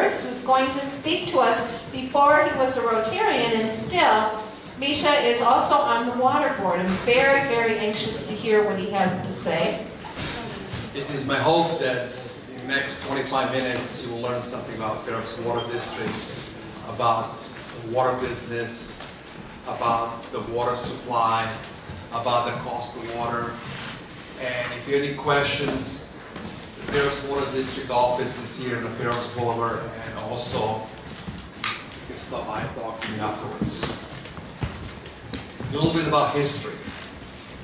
years, who's going to speak to us. Before he was a Rotarian, and still, Misha is also on the water board. I'm very, very anxious to hear what he has to say. It is my hope that in the next 25 minutes you will learn something about Fair Oaks Water District, about the water business, about the water supply, about the cost of water. And if you have any questions, the Fair Oaks Water District office is here in the Fair Oaks Boulevard, and also you can stop by and talk to me afterwards. A little bit about history.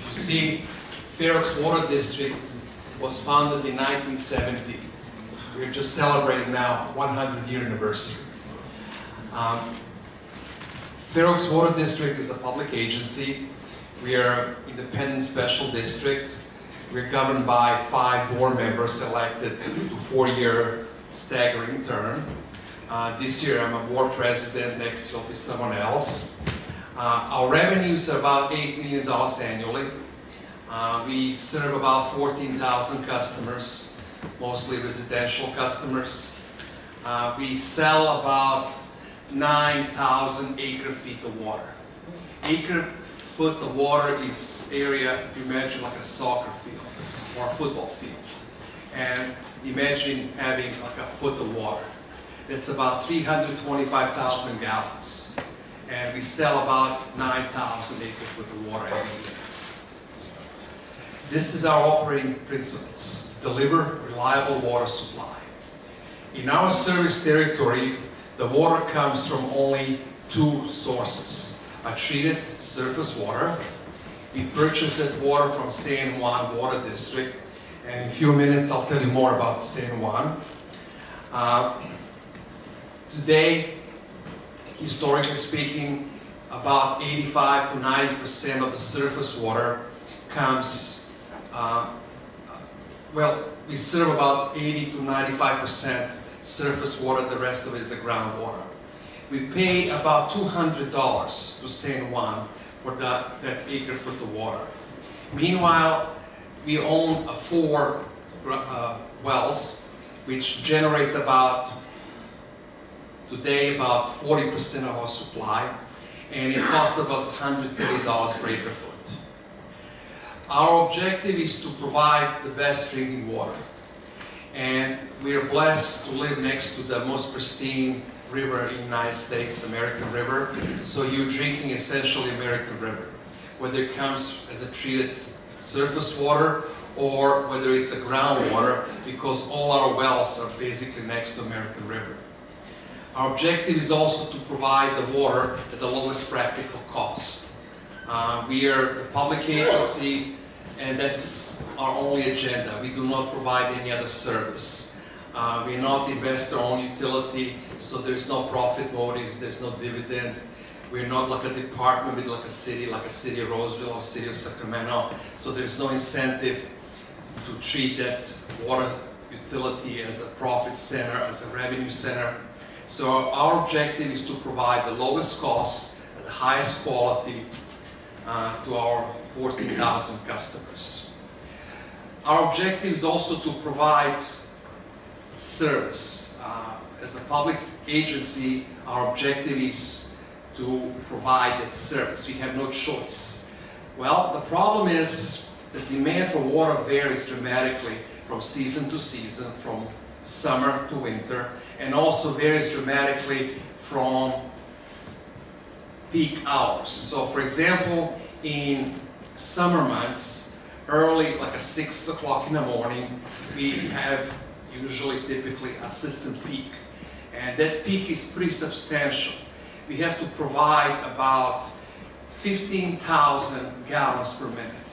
You see, Fair Oaks Water District was founded in 1970. We're just celebrating now 100-year anniversary. Fair Oaks Water District is a public agency. We are an independent special district. We're governed by 5 board members elected to 4-year staggering term. This year I'm a board president, next year will be someone else. Our revenues are about $8 million annually. We serve about 14,000 customers, mostly residential customers. We sell about 9,000 acre-feet of water. Acre-foot of water is area, if you imagine like a soccer field or a football field. And imagine having like a foot of water. That's about 325,000 gallons. And we sell about 9,000 acre-foot of water every year. This is our operating principles: deliver reliable water supply. In our service territory, the water comes from only 2 sources: a treated surface water. We purchase that water from San Juan Water District, and in a few minutes I'll tell you more about San Juan. Today, historically speaking, about 85 to 90% of the surface water comes, well, we serve about 80 to 95% surface water, the rest of it is groundwater. We pay about $200 to San Juan for that acre-foot of water. Meanwhile, we own 4 wells, which generate today about 40% of our supply, and it costs us $130 per acre-foot. Our objective is to provide the best drinking water. And we are blessed to live next to the most pristine river in the United States, American River. So you're drinking essentially American River, whether it comes as a treated surface water or whether it's a groundwater, because all our wells are basically next to American River. Our objective is also to provide the water at the lowest practical cost. We are a public agency, and that's our only agenda. We do not provide any other service. We're not investor-owned utility, so there's no profit motives, there's no dividend. We're not like a department with like a city of Roseville or city of Sacramento. So there's no incentive to treat that water utility as a profit center, as a revenue center. So our objective is to provide the lowest cost at the highest quality to our 14,000 customers. Our objective is also to provide service. As a public agency, our objective is to provide that service. We have no choice. Well, the problem is the demand for water varies dramatically from season to season, from summer to winter, and also varies dramatically from peak hours. So for example, in summer months, early, like at 6 o'clock in the morning, we have typically a system peak. And that peak is pretty substantial. We have to provide about 15,000 gallons per minute.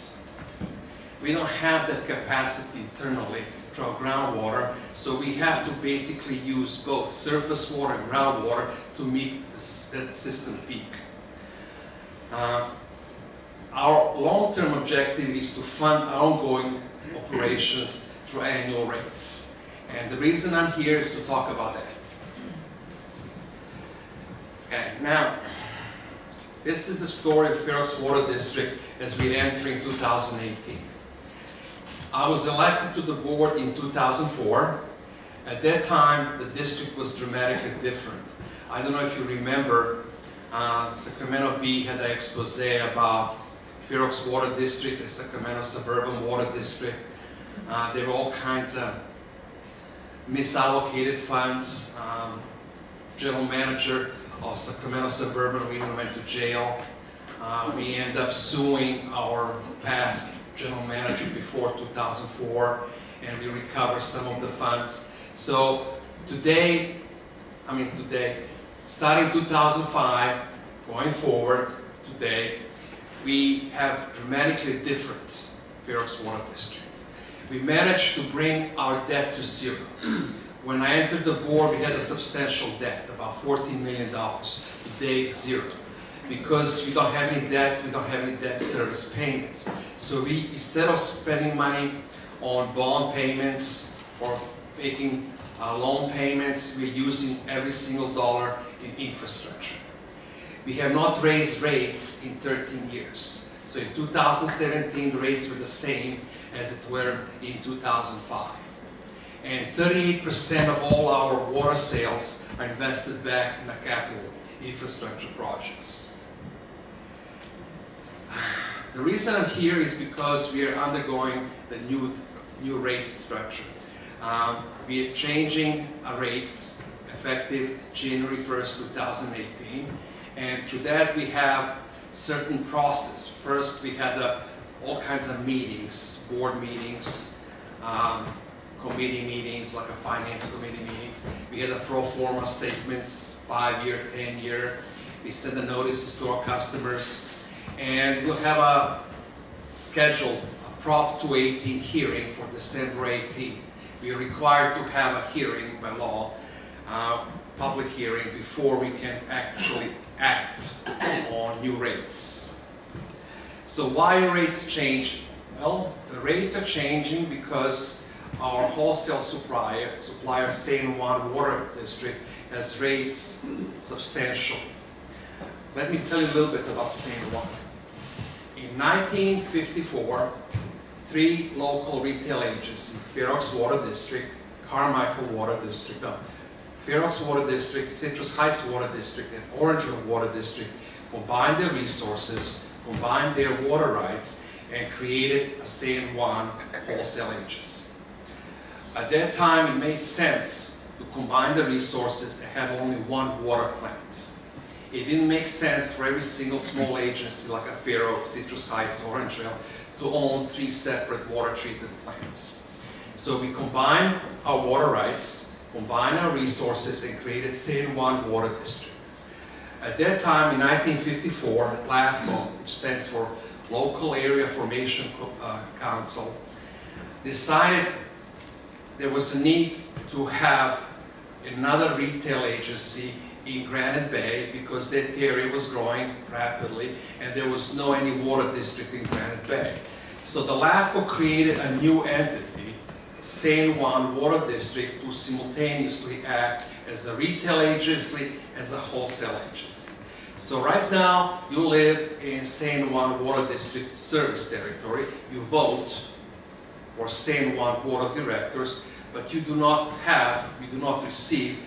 We don't have that capacity internally to our groundwater, so we have to basically use both surface water and groundwater to meet that system peak. Our long-term objective is to fund our ongoing operations through annual rates. And the reason I'm here is to talk about that. Okay, now, this is the story of Fair Oaks Water District as we enter in 2018. I was elected to the board in 2004. At that time, the district was dramatically different. I don't know if you remember, Sacramento Bee had an expose about Fair Oaks Water District, the Sacramento Suburban Water District. There were all kinds of misallocated funds. General manager of Sacramento Suburban, we even went to jail. We ended up suing our past general manager before 2004, and we recovered some of the funds. So today, starting 2005, going forward, today, we have dramatically different Fair Oaks Water District. We managed to bring our debt to zero. When I entered the board, we had a substantial debt, about $14 million. Today it's zero. Because we don't have any debt, we don't have any debt service payments. So we, instead of spending money on bond payments or making loan payments, we're using every single dollar in infrastructure. We have not raised rates in 13 years. So in 2017, the rates were the same as it were in 2005. And 38% of all our water sales are invested back in the capital infrastructure projects. The reason I'm here is because we are undergoing the new rate structure. We are changing a rate effective January 1st, 2018. And through that we have certain process. First we had all kinds of meetings, board meetings, committee meetings, like a finance committee meetings. We had a pro forma statements, 5-year, 10-year. We send the notices to our customers. And we'll have a scheduled Prop 218 hearing for December 18. We are required to have a hearing by law, public hearing, before we can actually act on new rates. So why are rates changing? Well, the rates are changing because our wholesale supplier San Juan Water District has raised substantially. Let me tell you a little bit about San Juan. In 1954, 3 local retail agencies, Fair Oaks Water District, Carmichael Water District, Fair Oaks Water District, Citrus Heights Water District, and Orangeville Water District combined their resources, combined their water rights, and created a San Juan wholesale agency. At that time, it made sense to combine the resources and have only one water plant. It didn't make sense for every single small agency like a Fair Oaks, Citrus Heights, Orangeville to own 3 separate water treatment plants. So we combined our water rights, combined our resources, and created San Juan Water District. At that time, in 1954, LAFCO, which stands for Local Area Formation Council, decided there was a need to have another retail agency in Granite Bay because that area was growing rapidly and there was no any water district in Granite Bay. So the LAFCO created a new entity, San Juan Water District, to simultaneously act as a retail agency, as a wholesale agency. So right now, you live in San Juan Water District service territory. You vote for San Juan Board of Directors, but you do not receive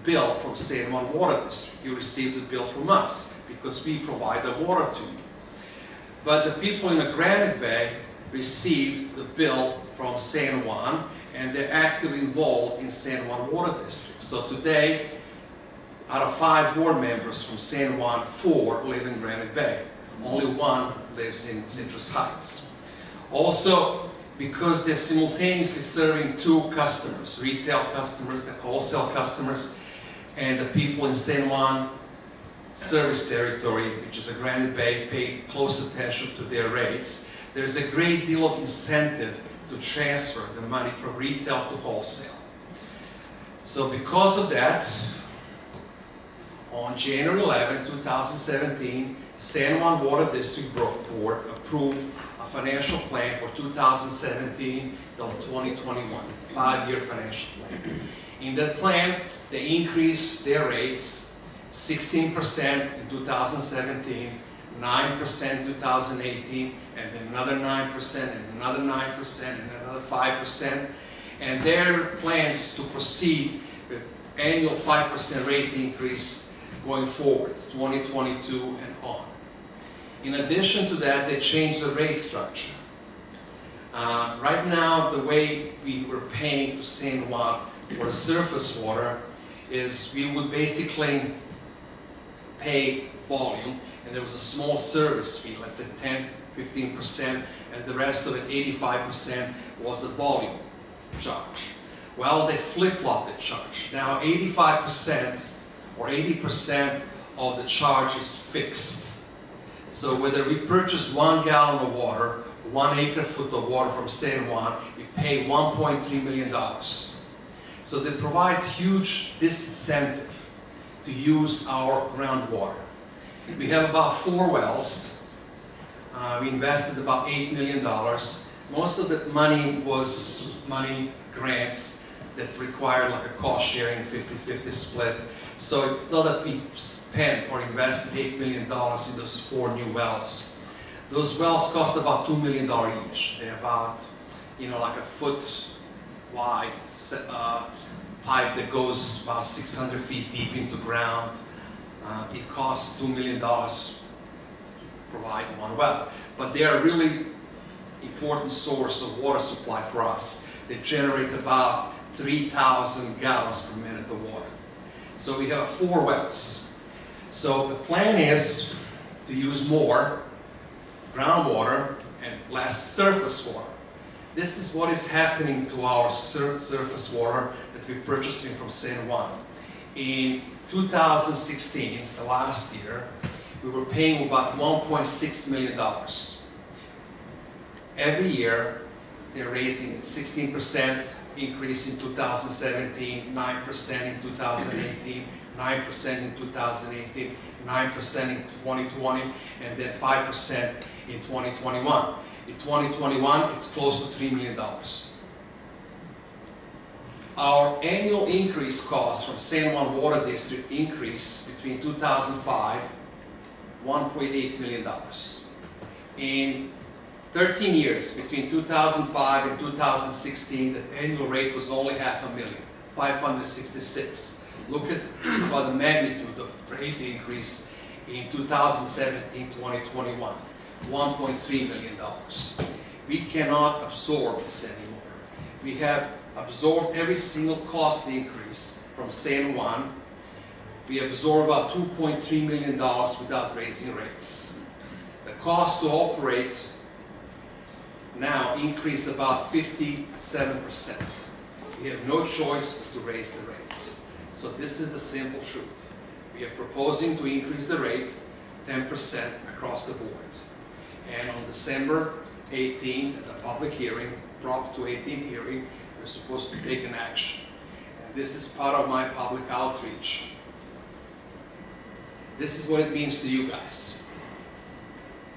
bill from San Juan Water District. You receive the bill from us because we provide the water to you. But the people in the Granite Bay receive the bill from San Juan, and they're actively involved in San Juan Water District. So today, out of 5 board members from San Juan, 4 live in Granite Bay. Only 1 lives in Citrus Heights. Also, because they're simultaneously serving 2 customers, retail customers and wholesale customers, and the people in San Juan service territory, which is a Granite Bay, pay close attention to their rates. There's a great deal of incentive to transfer the money from retail to wholesale. So because of that, on January 11, 2017, San Juan Water District Board approved a financial plan for 2017 till 2021, 5-year financial plan. In that plan, they increased their rates 16% in 2017, 9% in 2018, and then another 9%, and another 9%, and another 5%. And their plans to proceed with annual 5% rate increase going forward, 2022 and on. In addition to that, they changed the rate structure. Right now, the way we were paying to San Juan for the surface water is we would basically pay volume, and there was a small service fee, let's say 10–15%, and the rest of it, 85%, was the volume charge. Well, they flip-flopped the charge. Now 85% or 80% of the charge is fixed. So whether we purchase 1 gallon of water, 1 acre-foot of water from San Juan, we pay $1.3 million. So that provides huge disincentive to use our groundwater. We have about 4 wells. We invested about $8 million. Most of that money was money grants that required like a cost-sharing 50-50 split. So it's not that we spent or invested $8 million in those 4 new wells. Those wells cost about $2 million each. They're about, like a foot wide pipe that goes about 600 feet deep into ground. It costs $2 million to provide 1 well. But they are a really important source of water supply for us. They generate about 3,000 gallons per minute of water. So we have 4 wells. So the plan is to use more groundwater and less surface water. This is what is happening to our surface water that we're purchasing from San Juan. In 2016, the last year, we were paying about $1.6 million. Every year, they're raising it 16% increase in 2017, 9% in 2018, 9% in 2018, 9% in 2020, and then 5% in 2021. In 2021, it's close to $3 million. Our annual increase cost from San Juan Water District increased between 2005, $1.8 million. In 13 years, between 2005 and 2016, the annual rate was only $500,000, 566. Look at about the magnitude of rate increase in 2017-2021, $1.3 million. We cannot absorb this anymore. We have absorbed every single cost increase from San Juan. We absorb about $2.3 million without raising rates. The cost to operate now increased about 57%. We have no choice to raise the rates. So this is the simple truth. We are proposing to increase the rate 10% across the board. And on December 18, at the public hearing, Prop 218 hearing, we're supposed to take an action. And this is part of my public outreach. This is what it means to you guys.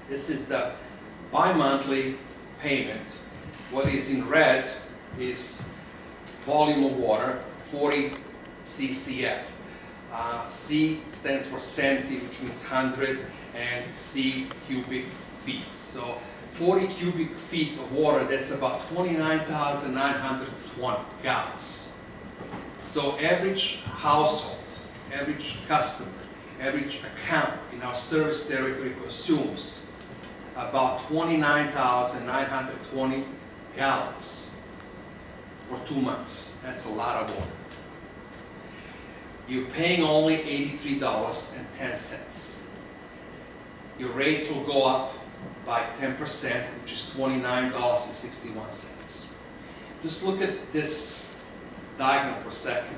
This is the bi-monthly payment. What is in red is volume of water, 40 CCF. C stands for centi, which means 100, and C cubic feet. So 40 cubic feet of water, that's about 29,920 gallons. So average household, average customer, average account in our service territory consumes about 29,920 gallons for 2 months. That's a lot of water. You're paying only $83.10. Your rates will go up by 10%, which is $29.61. Just look at this diagram for a second.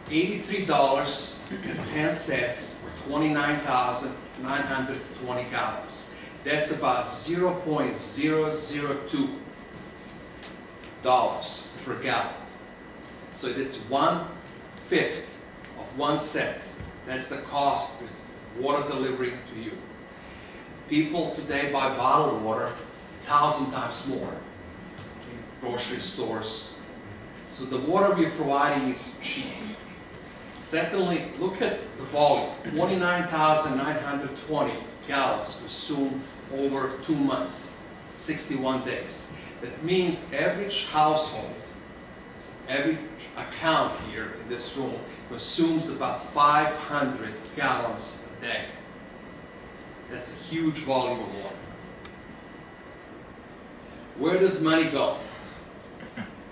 $83.10 for 29,920 gallons. That's about $0.002 per gallon. So it's 1/5 of 1 cent. That's the cost of water delivery to you. People today buy bottled water 1,000 times more in grocery stores. So the water we're providing is cheap. Secondly, look at the volume. 29,920 gallons consumed over 2 months, 61 days. That means average household every account here in this room consumes about 500 gallons a day. That's a huge volume of water. Where does money go?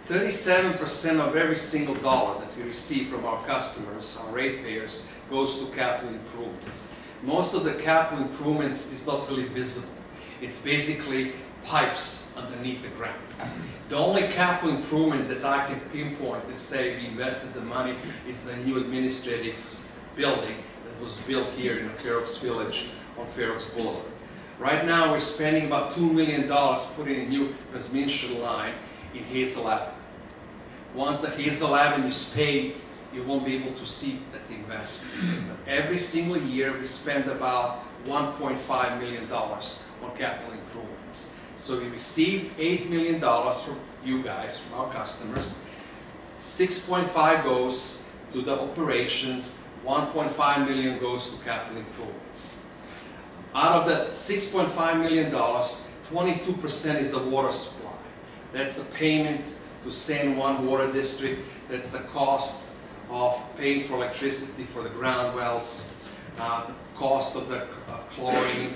37% of every single dollar that we receive from our customers, our ratepayers, goes to capital improvements. Most of the capital improvements is not really visible. It's basically pipes underneath the ground. The only capital improvement that I can pinpoint and say we invested the money is the new administrative building that was built here in the Fair Oaks Village on Fair Oaks Boulevard. Right now we're spending about $2 million putting a new transmission line in Hazel Avenue. Once the Hazel Avenue is paid, you won't be able to see that investment. But every single year we spend about $1.5 million on capital improvements. So we receive $8 million from you guys, from our customers. 6.5 goes to the operations, 1.5 million goes to capital improvements. Out of the $6.5 million, 22% is the water supply. That's the payment to San Juan Water District. That's the cost of paying for electricity for the ground wells, the cost of the chlorine,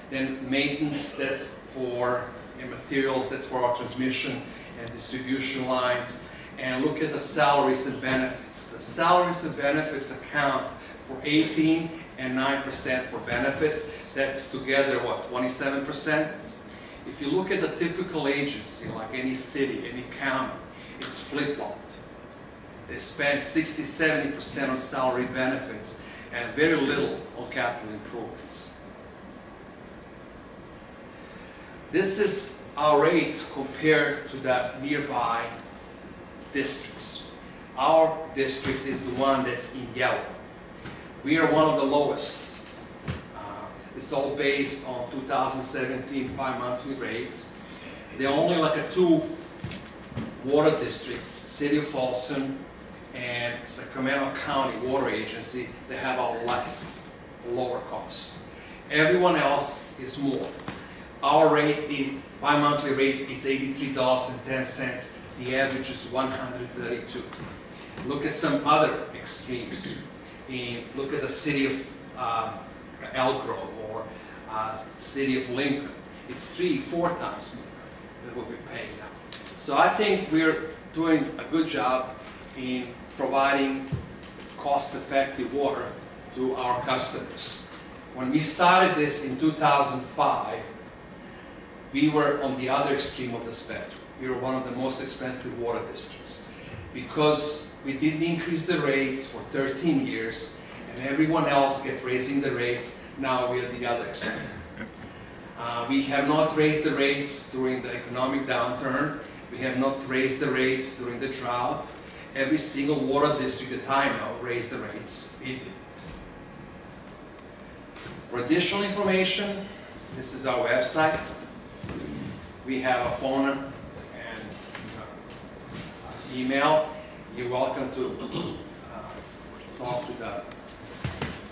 then maintenance, that's for materials, that's for our transmission and distribution lines. And look at the salaries and benefits. The salaries and benefits account for 18 and 9% for benefits. That's together, what, 27%? If you look at the typical agency, like any city, any county, it's flip-flopped. They spend 60–70% on salary benefits and very little on capital improvements. This is our rate compared to the nearby districts. Our district is the one that's in yellow. We are one of the lowest. It's all based on 2017 bi-monthly rate. There are only like two water districts, City of Folsom and Sacramento County Water Agency, that have a lower cost. Everyone else is more. Our rate, the bi-monthly rate, is $83.10. The average is $132. Look at some other extremes. Look at the city of Elk Grove or city of Lincoln. It's 3–4 times more than what we pay now. So I think we're doing a good job in providing cost-effective water to our customers. When we started this in 2005, we were on the other extreme of the spectrum. We were one of the most expensive water districts because we didn't increase the rates for 13 years and everyone else kept raising the rates. Now we're the other extreme. We have not raised the rates during the economic downturn. We have not raised the rates during the drought. Every single water district that I know raised the rates. We didn't. For additional information, this is our website. We have a phone and email. You're welcome to talk to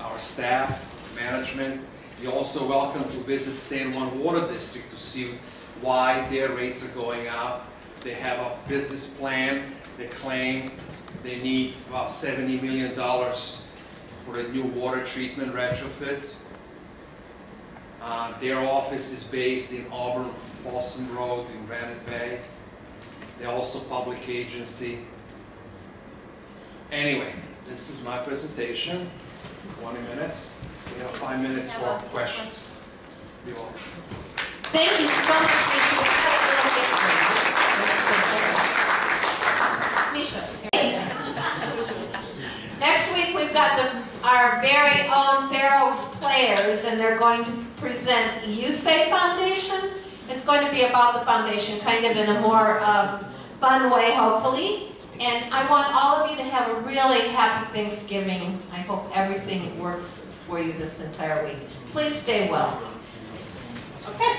our staff, management. You're also welcome to visit San Juan Water District to see why their rates are going up. They have a business plan. They claim they need about $70 million for a new water treatment retrofit. Their office is based in Auburn, Folsom Road in Granite Bay. They're also a public agency. Anyway, this is my presentation. 20 minutes. We have 5 minutes for questions. You're welcome. Thank you so much, Misha. Next week we've got our very own Fair Oaks players, and they're going to present You Say Foundation. It's going to be about the foundation, kind of in a more fun way, hopefully. And I want all of you to have a really happy Thanksgiving. I hope everything works for you this entire week. Please stay well. Okay.